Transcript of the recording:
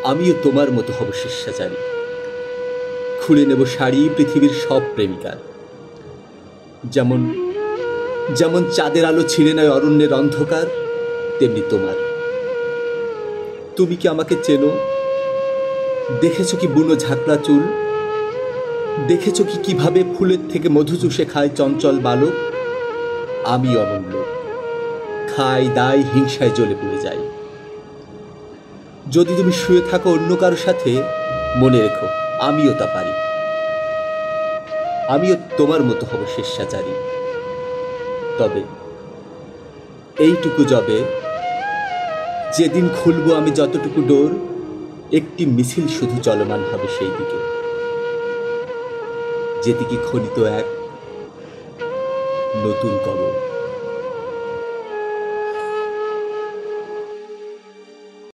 আমিও তোমার মতো হব স্বেচ্ছাচারী। খুলে নেব শাড়ি পৃথিবীর সব প্রেমিকার। যেমন যেমন চাঁদের আলো ছিঁড়ে নেয় অরণ্যের অন্ধকার, তেমনি তোমার। তুমি কি আমাকে চেনো? দেখেছো কি বুনো ঝাঁকড়া চুল? দেখেছো কি কিভাবে ফুলের থেকে মধু চুষে খায় চঞ্চল বালক? আমি অমূল্য, খাই দায় হিংসায় জ্বলে পুড়ে যাই। যদি তুমি শুয়ে থাকো অন্য কারো সাথে, মনে রেখো আমিও তা পারি। আমিও তোমার মতো হব স্বেচ্ছাচারী। তবে এইটুকু যবে, যেদিন খুলবো আমি যতটুকু ডোর, একটি মিছিল শুধু চলমান হবে সেই দিকে, যেদিকে খনিত এক নতুন কবর।